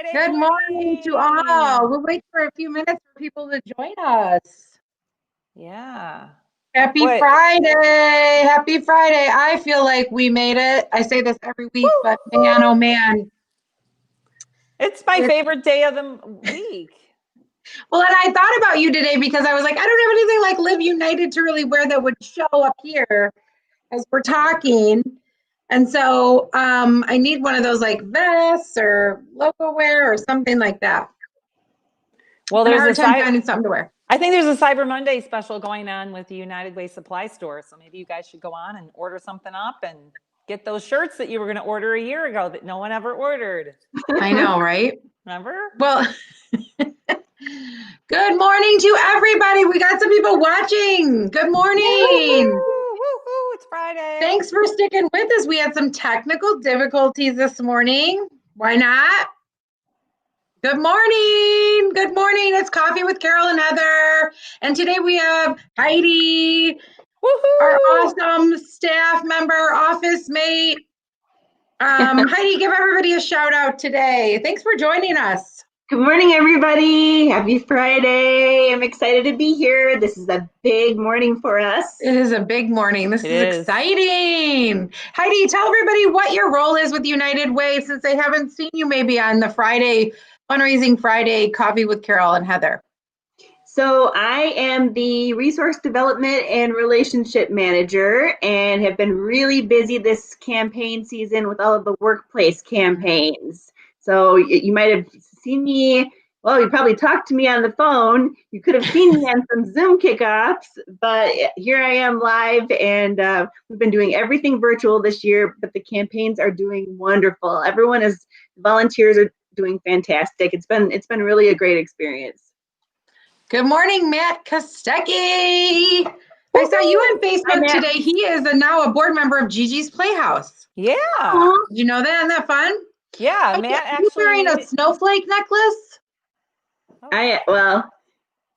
Friday Good morning to all. We'll wait for a few minutes for people to join us. Yeah. Happy Friday. Happy Friday. I feel like we made it. I say this every week, but man, oh man. It's my favorite day of the week. Well, and I thought about you today because I was like, I don't have anything like Live United to really wear that would show up here as we're talking. And so I need one of those like vests or logo wear or something like that. Well, there's a hard time finding something to wear. I think there's a Cyber Monday special going on with the United Way supply store. So maybe you guys should go on and order something up and get those shirts that you were going to order a year ago that no one ever ordered. I know, right? Remember? Well, good morning to everybody. We got some people watching. Good morning. Woo-hoo, it's Friday. Thanks for sticking with us. We had some technical difficulties this morning. Why not? Good morning. Good morning. It's Coffee with Carole and Heather. And today we have Heidi, our awesome staff member, office mate. Heidi, give everybody a shout out today. Thanks for joining us. Good morning, everybody. Happy Friday. I'm excited to be here. This is a big morning for us. It is a big morning. This is exciting. Heidi, tell everybody what your role is with United Way since they haven't seen you maybe on the Friday, Fundraising Friday, Coffee with Carole and Heather. So I am the Resource Development and Relationship Manager and have been really busy this campaign season with all of the workplace campaigns. So you might have seen me, well, you probably talked to me on the phone. You could have seen me on some Zoom kickoffs, but here I am live, and we've been doing everything virtual this year, but the campaigns are doing wonderful. Volunteers are doing fantastic. It's been really a great experience. Good morning, Matt Kostecki. I saw you on Facebook today. He is now a board member of Gigi's Playhouse. Yeah. Did you know that? Isn't that fun? Yeah, Matt actually. Are you wearing a snowflake necklace? I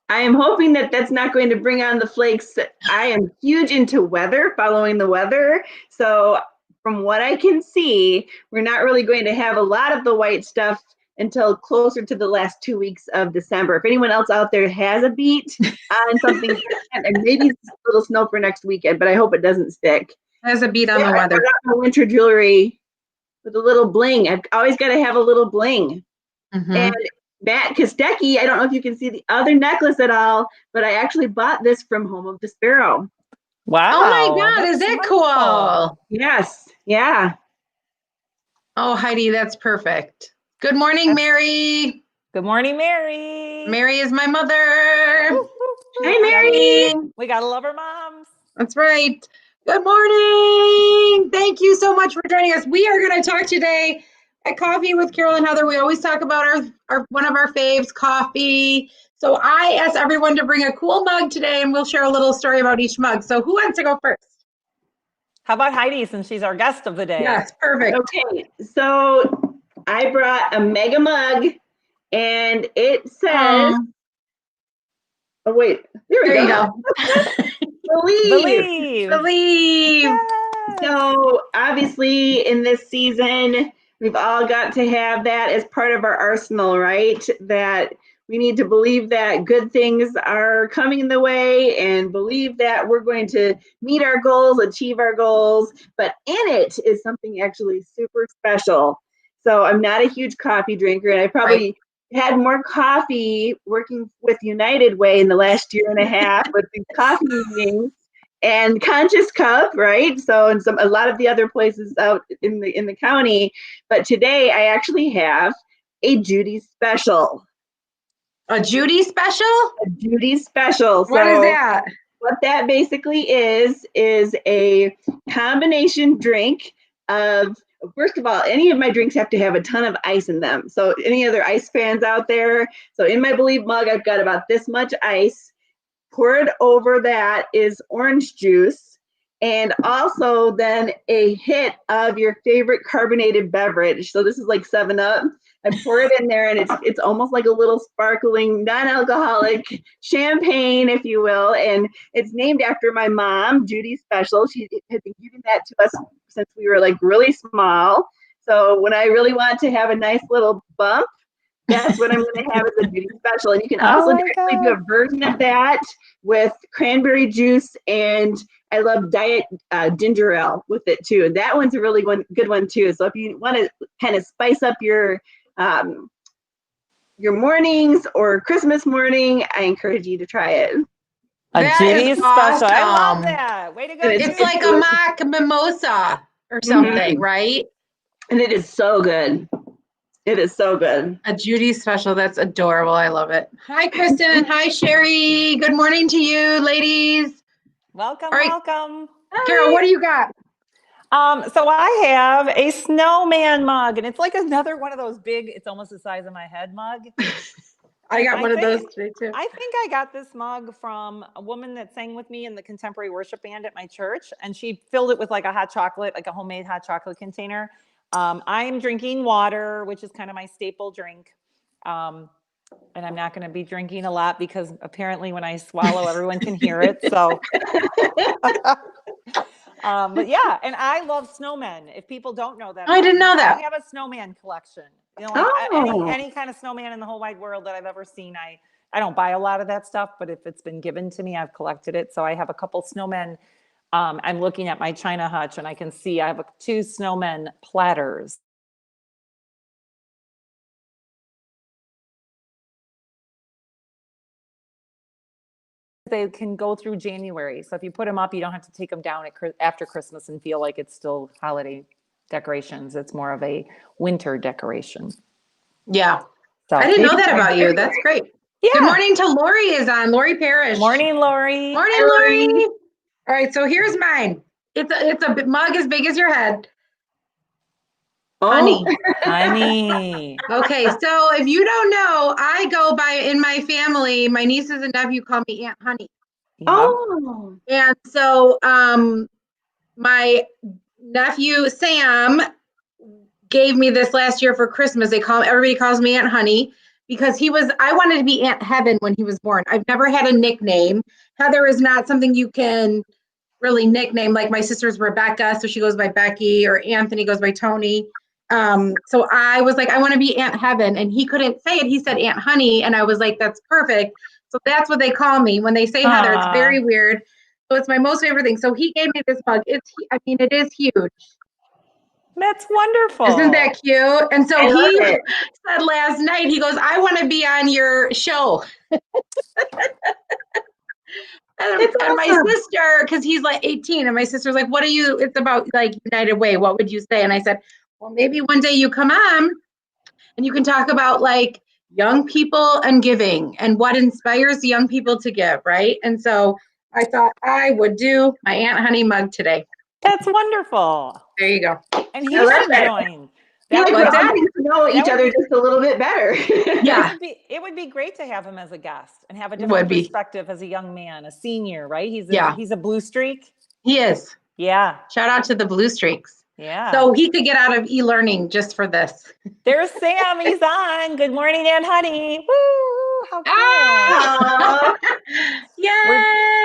am hoping that that's not going to bring on the flakes. I am huge into weather, following the weather. So from what I can see, we're not really going to have a lot of the white stuff until closer to the last 2 weeks of December. If anyone else out there has a beat on something, and maybe a little snow for next weekend, but I hope it doesn't stick. Has a beat on the weather. I got my winter jewelry with a little bling. I've always got to have a little bling. Mm-hmm. And Matt Kostecki, I don't know if you can see the other necklace at all, but I actually bought this from Home of the Sparrow. Wow. Oh my God, is that cool? Yes. Yeah. Oh, Heidi, that's perfect. Good morning, Mary. Good morning, Mary. Mary is my mother. Hi, Mary. We gotta love our moms. That's right. Good morning. Thank you so much for joining us. We are going to talk today at Coffee with Carole and Heather. We always talk about our one of our faves, coffee. So I asked everyone to bring a cool mug today, and we'll share a little story about each mug. So who wants to go first? How about Heidi, since she's our guest of the day? Yes, perfect. Okay, so I brought a mega mug, and it says, oh wait, there we go. Believe. Yes. So obviously in this season, we've all got to have that as part of our arsenal, right? That we need to believe that good things are coming the way and believe that we're going to meet our goals, achieve our goals. But in it is something actually super special. So I'm not a huge coffee drinker, and I probably had more coffee working with United Way in the last year and a half with these coffee meetings and Conscious Cup, right? So and a lot of the other places out in the county. But today I actually have a Judy special. A Judy special? A Judy special. What is that? What that basically is a combination drink of, first of all, any of my drinks have to have a ton of ice in them. So any other ice fans out there? So in my Believe mug, I've got about this much ice. Poured over that is orange juice, and also then a hit of your favorite carbonated beverage. So this is like 7-Up. I pour it in there, and it's almost like a little sparkling, non-alcoholic champagne, if you will. And it's named after my mom, Judy Special. She had been giving that to us since we were like really small. So when I really want to have a nice little bump, That's what I'm going to have as a beauty special. And you can Oh also my actually do a God. version of that with cranberry juice, and I love diet ginger ale with it too. And that one's a really good one too. So if you want to kind of spice up your mornings or Christmas morning, I encourage you to try it. A That is Judy's special. I love awesome. that. Way to And go, It's Judy. like a mock mimosa or something, right? And it is so good. It is so good. A Judy special. That's adorable. I love it. Hi, Kristen, and hi, Sherry. Good morning to you, ladies. Welcome, All right, welcome. Carol, what do you got? So I have a snowman mug, and it's like another one of those big, it's almost the size of my head mug. I And got one of think- those today, too. I think I got this mug from a woman that sang with me in the contemporary worship band at my church, and she filled it with like a hot chocolate, like a homemade hot chocolate container. I'm drinking water, which is kind of my staple drink. And I'm not going to be drinking a lot because apparently when I swallow, everyone can hear it. So, but yeah, and I love snowmen. If people don't know that I about didn't me, know that. I have a snowman collection. You know, like Oh. any kind of snowman in the whole wide world that I've ever seen. I don't buy a lot of that stuff, but if it's been given to me, I've collected it. So I have a couple snowmen. I'm looking at my China hutch, and I can see I have two snowmen platters. They can go through January. So if you put them up, you don't have to take them down after Christmas and feel like it's still holiday decorations. It's more of a winter decoration. Yeah. So I didn't know that about you. That's great. yeah. Good morning to Lori is on. Lori Parrish. Morning, Lori. Morning, Hi, Lori. Lori. All right, so here's mine. It's a mug as big as your head. Honey. Honey. Okay, so if you don't know, I go by in my family, my nieces and nephew call me Aunt Honey. Yep. Oh. And so my nephew Sam gave me this last year for Christmas. Everybody calls me Aunt Honey because I wanted to be Aunt Heaven when he was born. I've never had a nickname. Heather is not something you can really nickname. Like my sister's Rebecca, so she goes by Becky, or Anthony goes by Tony. So I was like, I want to be Aunt Heaven, and he couldn't say it. He said Aunt Honey, and I was like, that's perfect. So that's what they call me when they say Heather. It's very weird. So it's my most favorite thing. So he gave me this mug. It is huge. That's wonderful. Isn't that cute? And so I love he it. said last night, he goes, I want to be on your show. And my sister, because he's like 18, and my sister's like, it's about like United Way. What would you say? And I said, well, maybe one day you come on and you can talk about like young people and giving and what inspires young people to give, right? And so I thought I would do my Aunt Honey mug today. That's wonderful. There you go. And he I love should that. join. I feel like would we're be- all getting to know each would other be- just a little bit better. Yeah. It would be great to have him as a guest and have a It different would be. perspective as a young man, a senior, right? He's Yeah. a blue streak. He is. Yeah. Shout out to the Blue Streaks. Yeah. So he could get out of e-learning just for this. There's Sam. He's on. Good morning, Aunt Honey. Woo! How cool. Aw, Yay!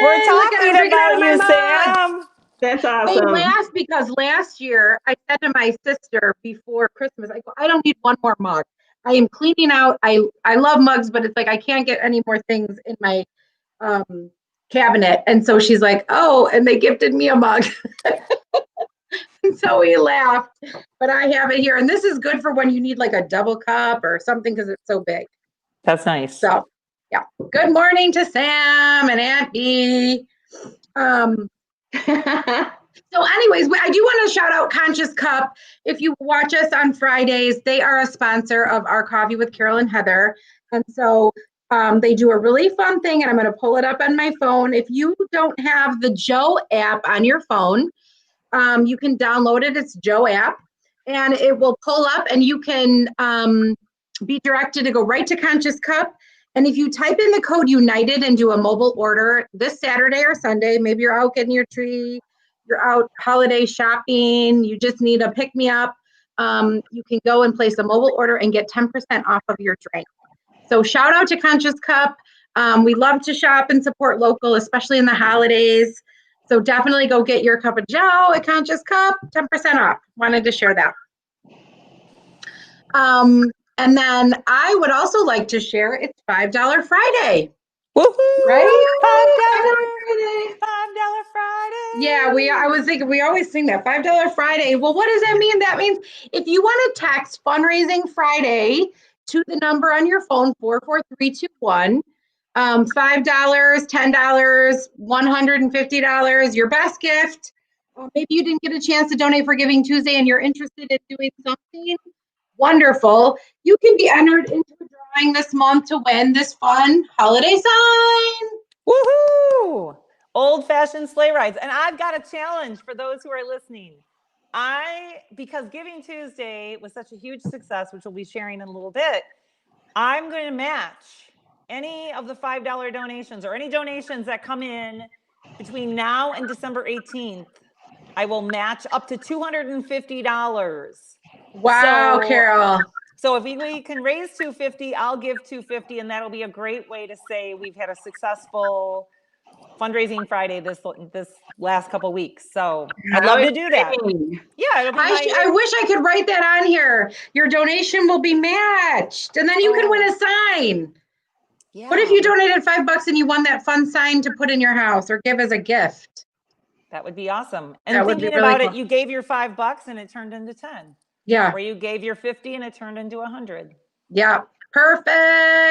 We're Look at talking him drinking out about of my you, mug. Sam. that's They awesome. laughed because last year I said to my sister before Christmas, I go, I don't need one more mug. I am cleaning out. I love mugs, but it's like I can't get any more things in my cabinet. And so she's like, oh, and they gifted me a mug. And so we laughed. But I have it here. And this is good for when you need like a double cup or something because it's so big. That's nice. So yeah. Good morning to Sam and Aunt B. So anyways, I do want to shout out Conscious Cup. If you watch us on Fridays, they are a sponsor of our Coffee with Carole and Heather. And so they do a really fun thing, and I'm going to pull it up on my phone. If you don't have the Joe app on your phone, you can download it. It's Joe app, and it will pull up, and you can be directed to go right to Conscious Cup. And if you type in the code United and do a mobile order this Saturday or Sunday, maybe you're out getting your tree, you're out holiday shopping, you just need a pick-me-up, you can go and place a mobile order and get 10% off of your drink. So shout out to Conscious Cup. We love to shop and support local, especially in the holidays. So definitely go get your cup of Joe at Conscious Cup, 10% off. Wanted to share that. And then I would also like to share it's $5 Friday, Woohoo! right? $5 Friday. Yeah, I was thinking we always sing that $5 Friday. Well, what does that mean? That means if you want to text fundraising Friday to the number on your phone 44321, $5, $10, $150, your best gift. Maybe you didn't get a chance to donate for Giving Tuesday and you're interested in doing something wonderful. You can be entered into a drawing this month to win this fun holiday sign. Woohoo! Old-fashioned sleigh rides. And I've got a challenge for those who are listening. Because Giving Tuesday was such a huge success, which we'll be sharing in a little bit, I'm going to match any of the $5 donations or any donations that come in between now and December 18th. I will match up to $250. Wow, Carole. So if we can raise $250, I'll give $250, and that'll be a great way to say we've had a successful fundraising Friday this last couple weeks. So I'd love to do that. Yeah, it'll be I wish I could write that on here. Your donation will be matched, and then you can win a sign. Yeah. What if you donated $5 and you won that fun sign to put in your house or give as a gift? That would be awesome. And thinking about it, you gave your $5 and it turned into 10. Yeah. Or you gave your 50 and it turned into 100. Yeah. Perfect.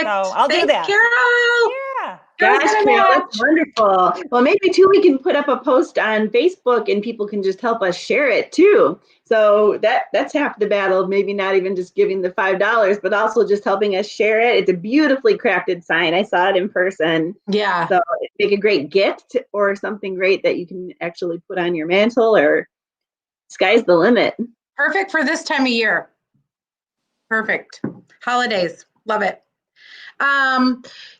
So I'll do that. Carole. Yeah. Gosh, Carole, that's wonderful. Well, maybe too, we can put up a post on Facebook and people can just help us share it too. So that's half the battle. Maybe not even just giving the $5, but also just helping us share it. It's a beautifully crafted sign. I saw it in person. Yeah. So it'd make a great gift or something great that you can actually put on your mantle, or sky's the limit. Perfect for this time of year. Perfect. Holidays. Love it.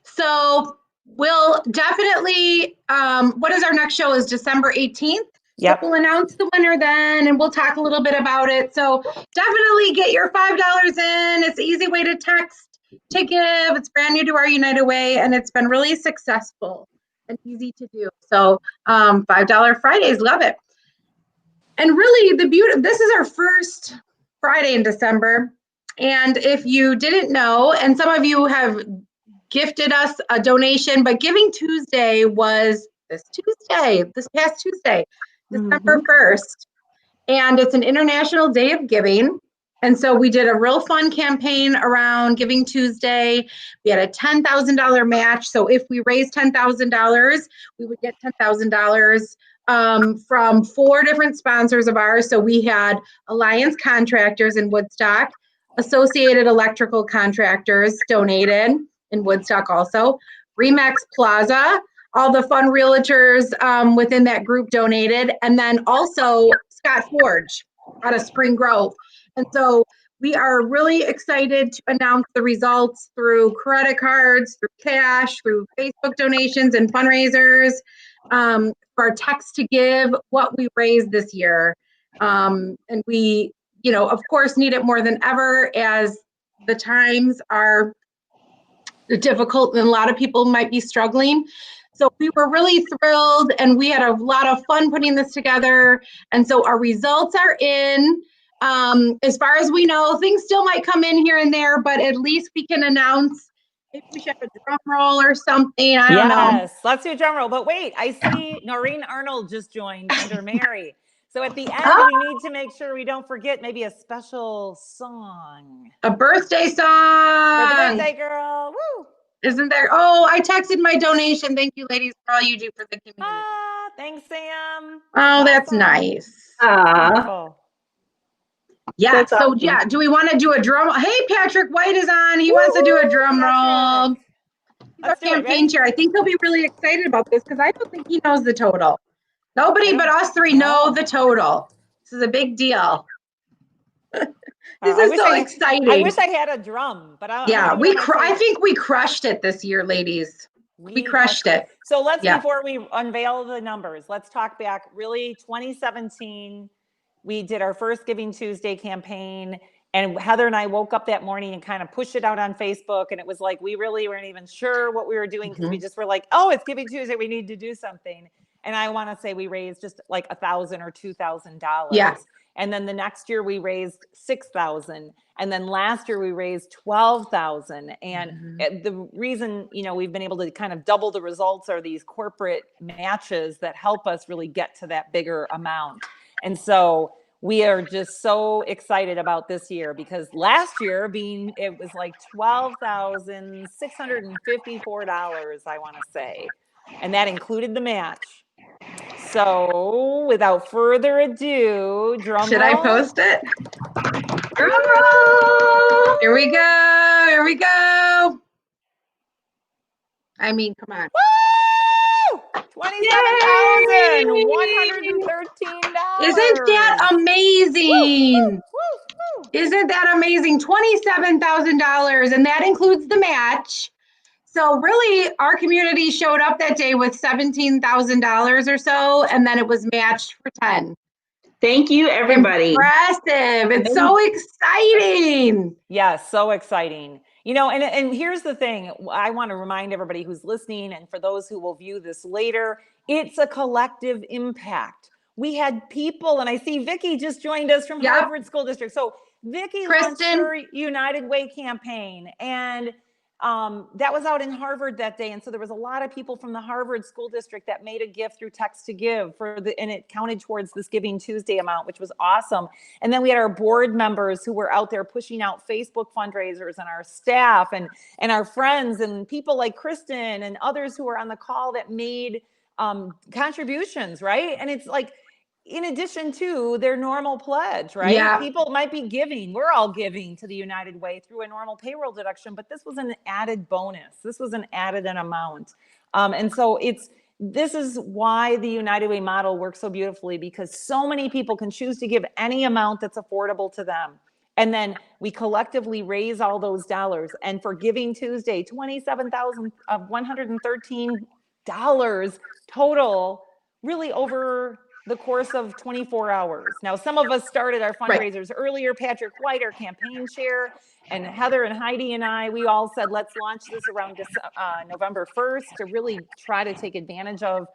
So we'll definitely, what is our next show is December 18th. Yep. So we'll announce the winner then, and we'll talk a little bit about it. So definitely get your $5 in. It's an easy way to text to give. It's brand new to our United Way, and it's been really successful and easy to do. So $5 Fridays, love it. And really this is our first Friday in December. And if you didn't know, and some of you have gifted us a donation, but Giving Tuesday was this past Tuesday, December 1st. And it's an International Day of Giving. And so we did a real fun campaign around Giving Tuesday. We had a $10,000 match. So if we raised $10,000, we would get $10,000 from 4 different sponsors of ours. So we had Alliance Contractors in Woodstock, Associated Electrical Contractors donated in Woodstock also, Remax Plaza, all the fun realtors within that group donated, and then also Scott Forge out of Spring Grove. And so we are really excited to announce the results through credit cards, through cash, through Facebook donations and fundraisers, for our text to give what we raised this year. And we, of course, need it more than ever as the times are difficult and a lot of people might be struggling. So we were really thrilled and we had a lot of fun putting this together. And so our results are in. As far as we know, things still might come in here and there, but at least we can announce. Maybe we should have a drum roll or something. I don't know. Yes, let's do a drum roll. But wait, I see Noreen Arnold just joined under Mary. So at the end, we need to make sure we don't forget maybe a special song. A birthday song. For the birthday girl. Woo! Isn't there? Oh, I texted my donation. Thank you, ladies, for all you do for the community. Thanks, Sam. Oh, that's nice. Yeah. That's so awesome. yeah, do we want to do a drum? Hey, Patrick White is on. He wants to do a drum roll. He's our campaign chair. I think he'll be really excited about this because I don't think he knows the total. Nobody but us three know the total. This is a big deal. This is so exciting. I wish I had a drum, but I think we crushed it this year, ladies. We crushed it. So let's, before we unveil the numbers, let's talk back. Really, 2017, we did our first Giving Tuesday campaign, and Heather and I woke up that morning and kind of pushed it out on Facebook, and it was like we really weren't even sure what we were doing because we just were like, oh, it's Giving Tuesday, we need to do something. And I want to say we raised just like $1,000 or $2,000. Yeah. And then the next year we raised 6,000. And then last year we raised 12,000. And the reason, we've been able to kind of double the results are these corporate matches that help us really get to that bigger amount. And so we are just so excited about this year, because last year it was like $12,654, I want to say. And that included the match. So without further ado, drum Should roll. I post it? Drum roll! Here we go. Here we go. I mean, come on. Woo! $27,113. Isn't that amazing? Woo, woo, woo. Isn't that amazing? $27,000, and that includes the match. So really, our community showed up that day with $17,000 or so, and then it was matched for 10. Thank you, everybody. Impressive. It's so exciting. Yes, so exciting. And here's the thing. I want to remind everybody who's listening, and for those who will view this later, it's a collective impact. We had people, and I see Vicki just joined us from Harvard School District. So Vicki launched her United Way campaign, and that was out in Harvard that day. And so there was a lot of people from the Harvard School District that made a gift through Text to Give and it counted towards this Giving Tuesday amount, which was awesome. And then we had our board members who were out there pushing out Facebook fundraisers, and our staff and our friends and people like Kristen and others who were on the call that made contributions, right? And it's like, in addition to their normal pledge, right? Yeah. People might be giving. We're all giving to the United Way through a normal payroll deduction, but this was an added bonus. This was an added amount. And so this is why the United Way model works so beautifully, because so many people can choose to give any amount that's affordable to them. And then we collectively raise all those dollars. And for Giving Tuesday, $27,113 total, really over the course of 24 hours. Now, some of us started our fundraisers earlier. Patrick White, our campaign chair, and Heather and Heidi and I, we all said, let's launch this around November 1st to really try to take advantage of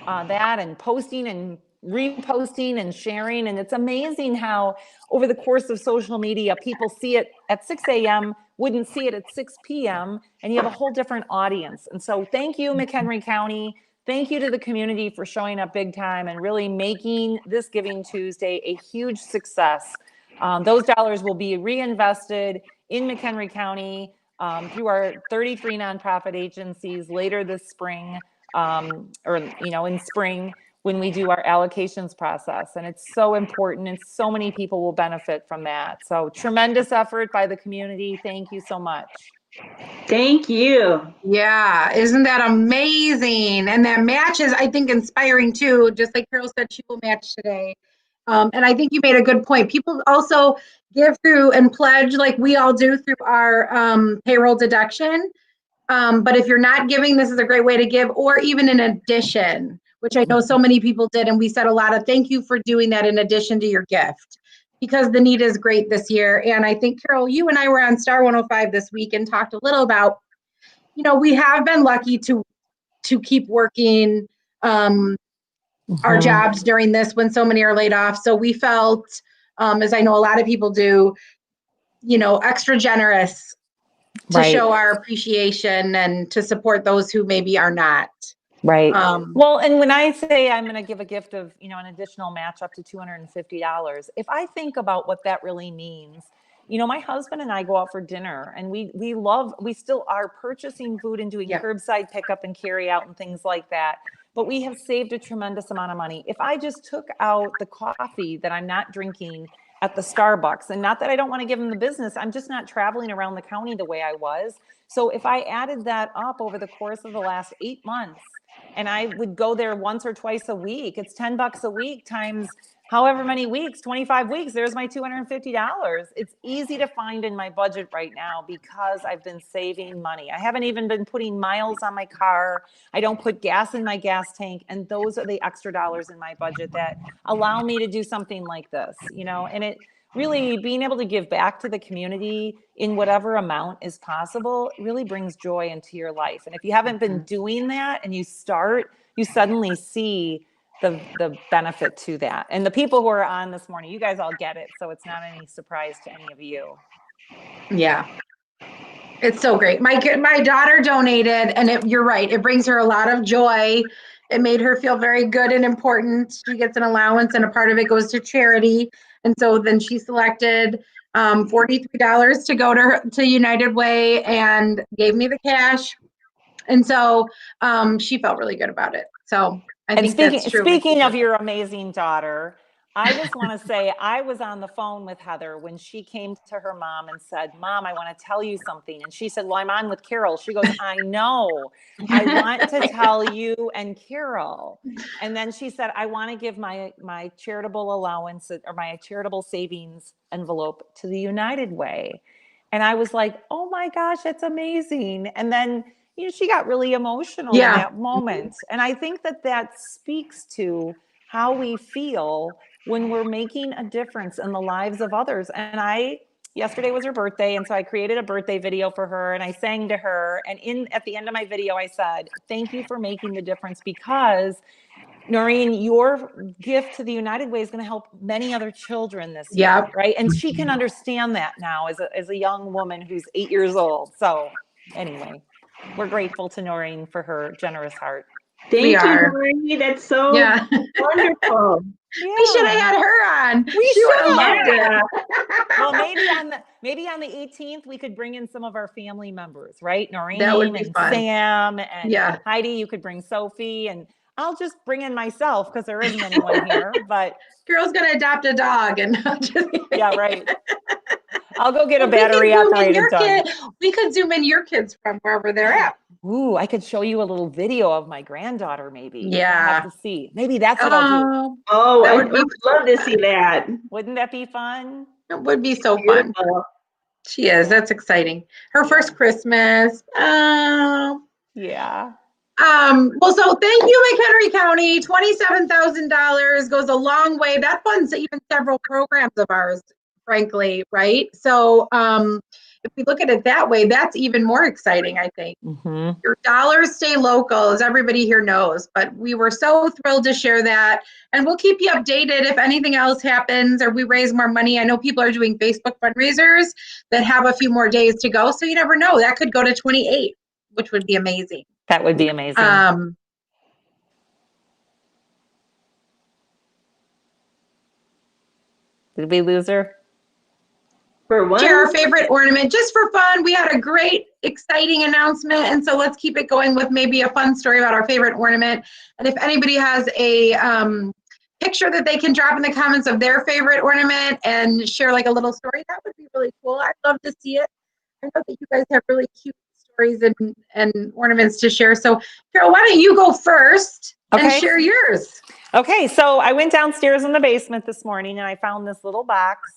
that, and posting and reposting and sharing. And it's amazing how over the course of social media, people see it at 6 a.m., wouldn't see it at 6 p.m., and you have a whole different audience. And so thank you, McHenry County. Thank you to the community for showing up big time and really making this Giving Tuesday a huge success. Those dollars will be reinvested in McHenry County through our 33 nonprofit agencies later this spring, in spring when we do our allocations process. And it's so important, and so many people will benefit from that. So tremendous effort by the community. Thank you so much. Thank you. Yeah, isn't that amazing? And that match is, I think, inspiring too. Just like Carole said, she will match today. And I think you made a good point. People also give through and pledge like we all do through our payroll deduction. But if you're not giving, this is a great way to give, or even in addition, which I know so many people did. And we said a lot of thank you for doing that in addition to your gift, because the need is great this year. And I think, Carole, you and I were on Star 105 this week and talked a little about, we have been lucky to keep working our jobs during this when so many are laid off. So we felt, as I know a lot of people do, extra generous to show our appreciation and to support those who maybe are not. Right. Well, and when I say I'm going to give a gift of, an additional match up to $250, if I think about what that really means, my husband and I go out for dinner, and we still are purchasing food and doing curbside pickup and carry out and things like that. But we have saved a tremendous amount of money. If I just took out the coffee that I'm not drinking at the Starbucks, and not that I don't want to give them the business, I'm just not traveling around the county the way I was. So if I added that up over the course of the last 8 months, and I would go there once or twice a week, it's $10 a week times however many weeks, 25 weeks, there's my $250. It's easy to find in my budget right now because I've been saving money. I haven't even been putting miles on my car. I don't put gas in my gas tank. And those are the extra dollars in my budget that allow me to do something like this, and it really, being able to give back to the community in whatever amount is possible really brings joy into your life. And if you haven't been doing that and you start, you suddenly see the benefit to that. And the people who are on this morning, you guys all get it. So it's not any surprise to any of you. Yeah. It's so great. My daughter donated, and you're right. It brings her a lot of joy. It made her feel very good and important. She gets an allowance, and a part of it goes to charity. And so then she selected $43 to go to United Way and gave me the cash. And so she felt really good about it. So I think that's true. Speaking of your amazing daughter, I just want to say I was on the phone with Heather when she came to her mom and said, Mom, I want to tell you something. And she said, well, I'm on with Carole. She goes, I know. I want to tell you and Carole. And then she said, I want to give my charitable allowance or my charitable savings envelope to the United Way. And I was like, oh my gosh, that's amazing. And then she got really emotional in that moment. And I think that speaks to how we feel when we're making a difference in the lives of others. And yesterday was her birthday. And so I created a birthday video for her and I sang to her. And at the end of my video, I said, thank you for making the difference, because Noreen, your gift to the United Way is going to help many other children this year, right? And she can understand that now as a young woman who's 8 years old. So anyway, we're grateful to Noreen for her generous heart. Thank you, Noreen. That's so wonderful. Yeah. We should have had her on. She would have loved it. Well, maybe on the 18th we could bring in some of our family members, right? Noreen and fun. Sam and Heidi. You could bring Sophie, and I'll just bring in myself because there isn't anyone here. But Carol's gonna adopt a dog, and yeah, right. I'll go get a battery operated dog. We could zoom in your kids from wherever they're at. Ooh, I could show you a little video of my granddaughter, maybe. Yeah. I'll have to see. Maybe that's what I'll do. Oh, I would love to see that. Wouldn't that be fun? It would be so fun. She is. That's exciting. Her first Christmas. Oh. Yeah. Well, so thank you, McHenry County. $27,000 goes a long way. That funds even several programs of ours, frankly, right? So if we look at it that way, that's even more exciting, I think. Mm-hmm. Your dollars stay local, as everybody here knows, but we were so thrilled to share that. And we'll keep you updated if anything else happens or we raise more money. I know people are doing Facebook fundraisers that have a few more days to go. So you never know. That could go to 28, which would be amazing. That would be amazing. Did we lose her? For what? Share our favorite ornament just for fun. We had a great, exciting announcement. And so let's keep it going with maybe a fun story about our favorite ornament. And if anybody has a picture that they can drop in the comments of their favorite ornament and share like a little story, that would be really cool. I'd love to see it. I know that you guys have really cute stories and ornaments to share. So Carole, why don't you go first and share yours? Okay, so I went downstairs in the basement this morning and I found this little box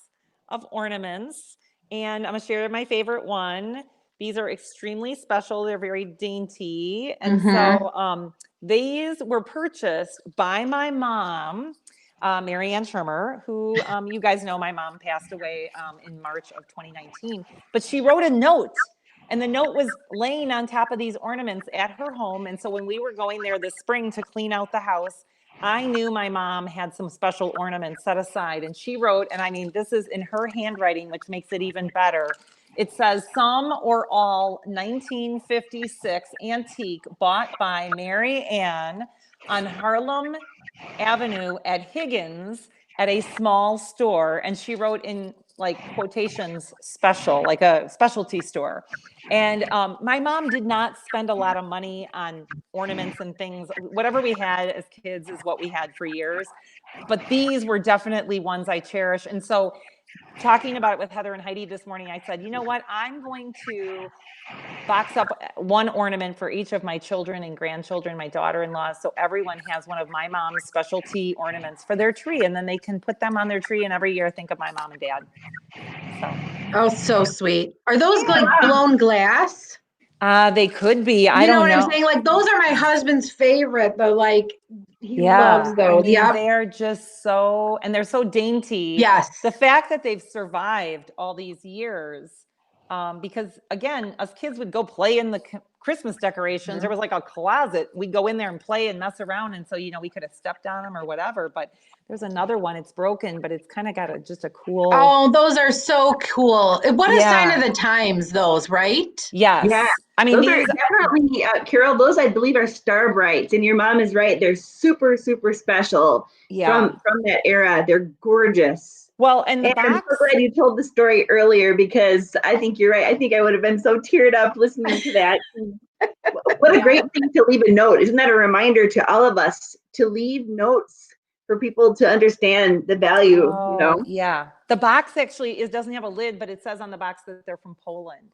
of ornaments, and I'm gonna share my favorite one. These are extremely special. They're very dainty. And so these were purchased by my mom, Mary Ann Shermer, who you guys know my mom passed away in March of 2019. But she wrote a note, and the note was laying on top of these ornaments at her home. And so when we were going there this spring to clean out the house, I knew my mom had some special ornaments set aside, and she wrote, and I mean, this is in her handwriting, which makes it even better. It says, some or all 1956 antique bought by Mary Ann on Harlem Avenue at Higgins at a small store. And she wrote in like quotations, special, like a specialty store. And my mom did not spend a lot of money on ornaments and things. Whatever we had as kids is what we had for years. But these were definitely ones I cherish. And so talking about it with Heather and Heidi this morning, I said, you know what? I'm going to box up one ornament for each of my children and grandchildren, my daughter-in-law, so everyone has one of my mom's specialty ornaments for their tree, and then they can put them on their tree and every year think of my mom and dad. Oh, so sweet. Are those like blown glass? They could be. I don't know. I'm saying? Like, those are my husband's favorite, though. Like, he loves those. I mean, they're just so, and they're so dainty. Yes. The fact that they've survived all these years because again, us kids would go play in the Christmas decorations. There was like a closet. We'd go in there and play and mess around. And so, we could have stepped on them or whatever, but there's another one. It's broken, but it's kind of got just a cool. Oh, those are so cool. What a sign Yeah. of the times, those, right? Yes. Yeah. I mean, Those are definitely, Carole, those I believe are Star Brights. And your mom is right. They're super, super special yeah. from that era. They're gorgeous. Well, and the And I'm box. so glad you told the story earlier because I think you're right. I think I would have been so teared up listening to that. What a great thing to leave a note. Isn't that a reminder to all of us to leave notes for people to understand the value, Yeah. The box actually doesn't have a lid, but it says on the box that they're from Poland.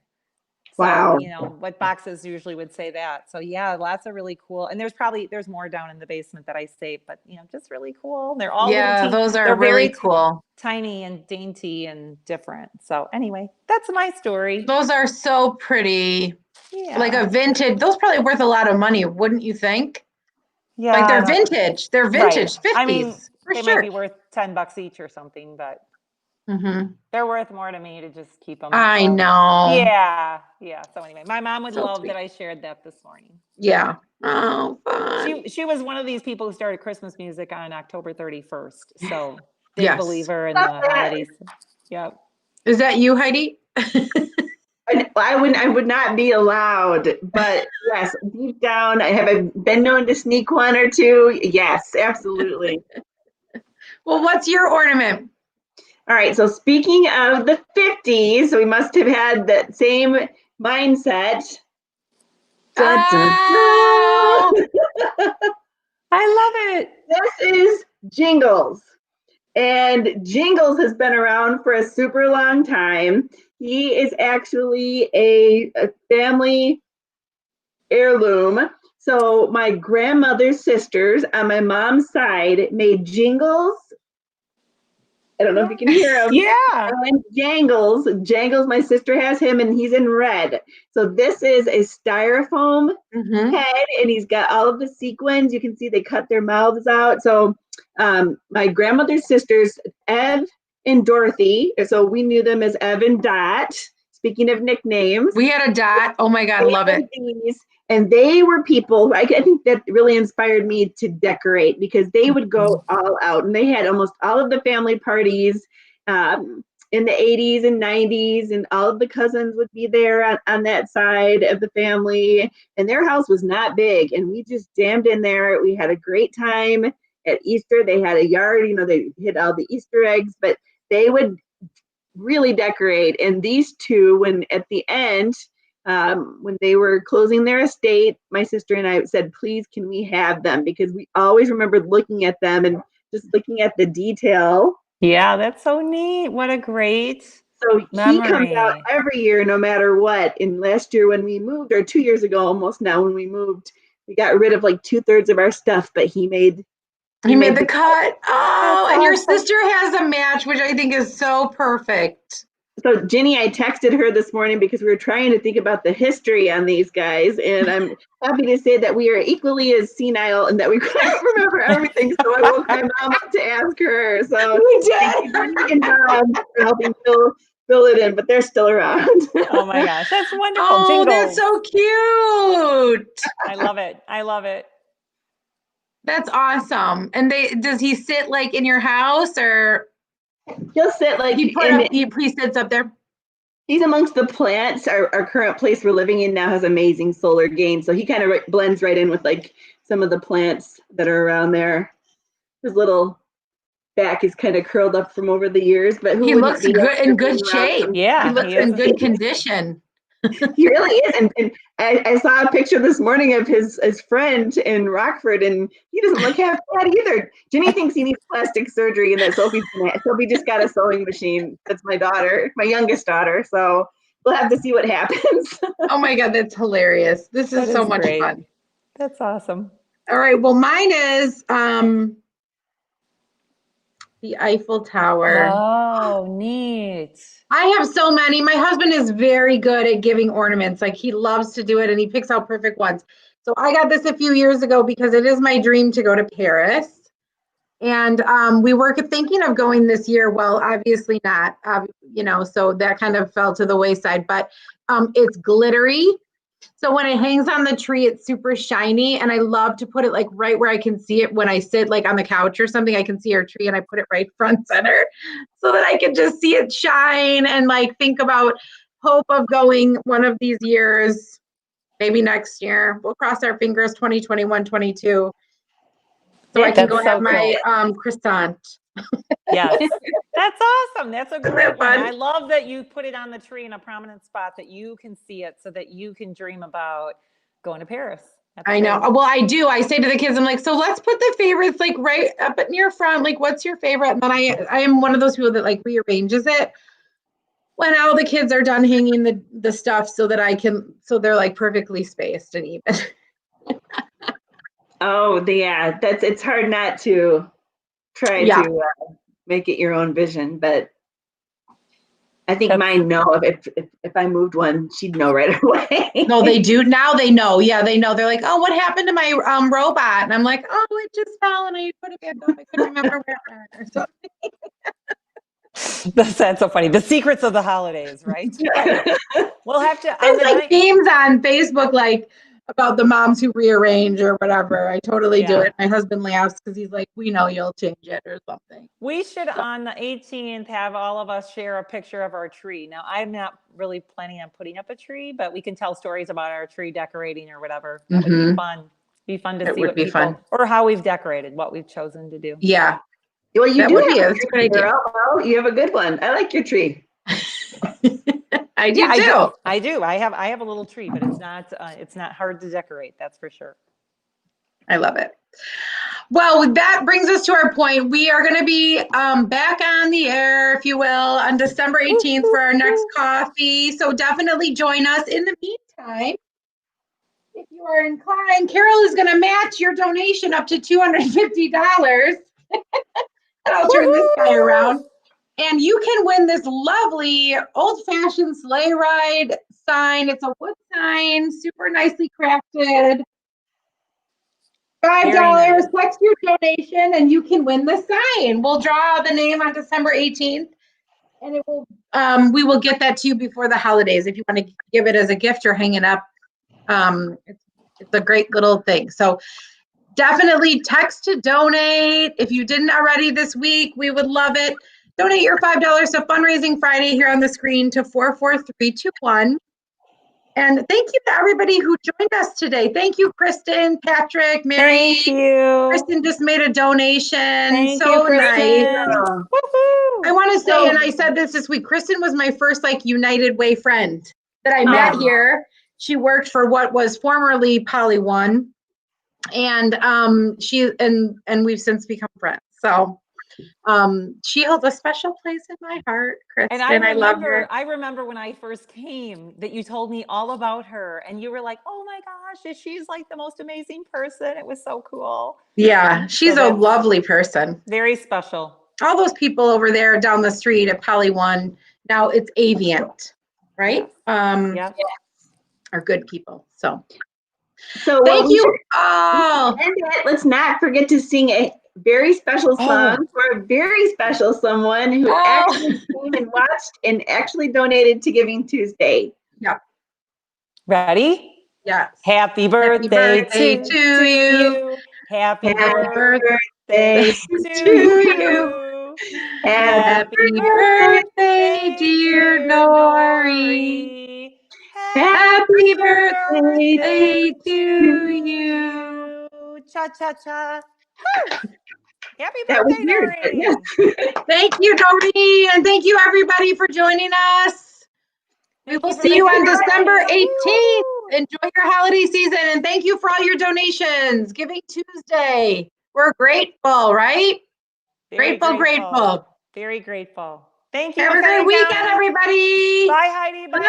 So, Wow. What boxes usually would say that. So yeah, lots of really cool. And there's more down in the basement that I saved, but just really cool. They're all those are they're really very cool. Tiny and dainty and different. So anyway, that's my story. Those are so pretty. Yeah. Like a vintage, those probably worth a lot of money, wouldn't you think? Yeah. Like they're vintage. They're vintage, Right. 50s. I mean, for they sure. might be worth $10 each or something, but they're worth more to me to just keep them. I know. Yeah. Yeah. So anyway, my mom would So love sweet. that I shared that this morning. Yeah. Oh, fun. She was one of these people who started Christmas music on October 31st. So big Yes. believer in the holidays. Yep. Is that you, Heidi? I would not be allowed, but yes, deep down, have I been known to sneak one or two? Yes, absolutely. Well, what's your ornament? All right, so speaking of the 50s, we must have had that same mindset. Dun, dun, dun. I love it. This is Jingles. And Jingles has been around for a super long time. He is actually a family heirloom. So my grandmother's sisters on my mom's side made Jingles. I don't know if you can hear him. Yeah. And Jangles. Jangles, my sister has him and he's in red. So this is a styrofoam head and he's got all of the sequins. You can see they cut their mouths out. So my grandmother's sisters, Ev and Dorothy. So we knew them as Ev and Dot. Speaking of nicknames. We had a Dot. Oh my God, love it. And they were people who I think that really inspired me to decorate because they would go all out and they had almost all of the family parties in the 80s and 90s and all of the cousins would be there on that side of the family and their house was not big and we just jammed in there. We had a great time at Easter. They had a yard, they hid all the Easter eggs, but they would really decorate. And these two, when at the end, when they were closing their estate, my sister and I said, please, can we have them? Because we always remembered looking at them and just looking at the detail. Yeah, that's so neat. What a great So memory. He comes out every year, no matter what. And last year when we moved, or 2 years ago almost now when we moved, we got rid of like 2/3 of our stuff, but he made the cut. Oh, That's and your awesome. sister has a match, which I think is so perfect. So Ginny, I texted her this morning because we were trying to think about the history on these guys, and I'm happy to say that we are equally as senile and that we couldn't remember everything. So I woke my mom up to ask her. So We did. thank you, Ginny and Bob, for helping fill it in, but they're still around. Oh my gosh, that's wonderful. Oh, Jingles. that's so cute. I love it. I love it. That's awesome. And does he sit like in your house or? He'll sit like he sits up there. He's amongst the plants. Our current place we're living in now has amazing solar gain, so he kind of blends right in with like some of the plants that are around there. His little back is kind of curled up from over the years, but he looks good in good shape. Yeah, he looks in good condition. He really is. And I saw a picture this morning of his friend in Rockford, and he doesn't look half bad either. Ginny thinks he needs plastic surgery and that Sophie just got a sewing machine. That's my daughter, my youngest daughter. So we'll have to see what happens. Oh my God, that's hilarious. This is so much fun. That's awesome. All right. Well, mine is the Eiffel Tower. Oh, neat. I have so many. My husband is very good at giving ornaments. Like he loves to do it and he picks out perfect ones. So I got this a few years ago because it is my dream to go to Paris. And we were thinking of going this year. Well, obviously not, so that kind of fell to the wayside, but it's glittery. So when it hangs on the tree, it's super shiny. And I love to put it like right where I can see it when I sit like on the couch or something. I can see our tree and I put it right front center so that I can just see it shine and like think about hope of going one of these years, maybe next year. We'll cross our fingers 2021, 22. So I can That's go have so my cool. croissant. Yes. That's awesome. That's a Isn't great that one. fun? I love that you put it on the tree in a prominent spot that you can see it so that you can dream about going to Paris. That's I know. great. Well, I do. I say to the kids, I'm like, so let's put the favorites like right up at near front. Like, what's your favorite? And then I am one of those people that like rearranges it when all the kids are done hanging the stuff so that so they're like perfectly spaced and even. Oh, yeah, it's hard not to try Yeah. to make it your own vision, but I think That's- mine know if I moved one, she'd know right away. No, they do. Now they know. Yeah, they know. They're like, oh, what happened to my robot? And I'm like, oh, it just fell and I put it back up. I couldn't remember where or something. That's so funny. The secrets of the holidays, right? We'll have to on There's the like night. memes on Facebook like about the moms who rearrange or whatever. I totally do Yeah. it. My husband laughs because he's like, we know you'll change it or something. We should on the 18th have all of us share a picture of our tree. Now, I'm not really planning on putting up a tree, but we can tell stories about our tree decorating or whatever. That would be fun. Be fun to It see would what be people fun. or how we've decorated, what we've chosen to do. Yeah. Well, you That do would be have a good idea. Carole. You have a good one. I like your tree. I do Yeah, too. I do. I have a little tree, but it's not hard to decorate. That's for sure. I love it. Well, that brings us to our point. We are going to be back on the air, if you will, on December 18th for our next coffee. So definitely join us. In the meantime, if you are inclined, Carole is going to match your donation up to $250. And I'll turn this guy around. And you can win this lovely old-fashioned sleigh ride sign. It's a wood sign, super nicely crafted. $5, Nice. text your donation, and you can win the sign. We'll draw the name on December 18th, and we will get that to you before the holidays if you want to give it as a gift or hang it up. It's a great little thing. So definitely text to donate. If you didn't already this week, we would love it. Donate your $5 to Fundraising Friday here on the screen to 44321. And thank you to everybody who joined us today. Thank you, Kristen, Patrick, Mary. Thank you. Kristen just made a donation. Thank so you, nice. Kristen. Woohoo. I want to say, and I said this week, Kristen was my first like United Way friend that I met here. She worked for what was formerly Poly One, and we've since become friends. So she holds a special place in my heart, Kristen. And I love her. I remember when I first came that you told me all about her and you were like, oh my gosh, she's like the most amazing person. It was so cool. Yeah, she's a lovely person. Very special. All those people over there down the street at Poly One, now it's Avient, right? Yeah. Are good people. So thank you all. Let's not forget to sing a very special song for a very special someone who actually came and watched and actually donated to Giving Tuesday. Yeah. Ready? Yes. Happy birthday to you. Happy birthday to you. Happy birthday, dear Nori. Happy birthday to you. Cha cha cha. Happy That was birthday, weird, Nori. yes. Thank you, Nori, and thank you everybody for joining us. We will see you on December 18th. Enjoy your holiday season, and thank you for all your donations. Giving Tuesday. We're grateful, right? Grateful. Very grateful. Thank you. Have a great weekend, everybody. Bye, Heidi. Bye.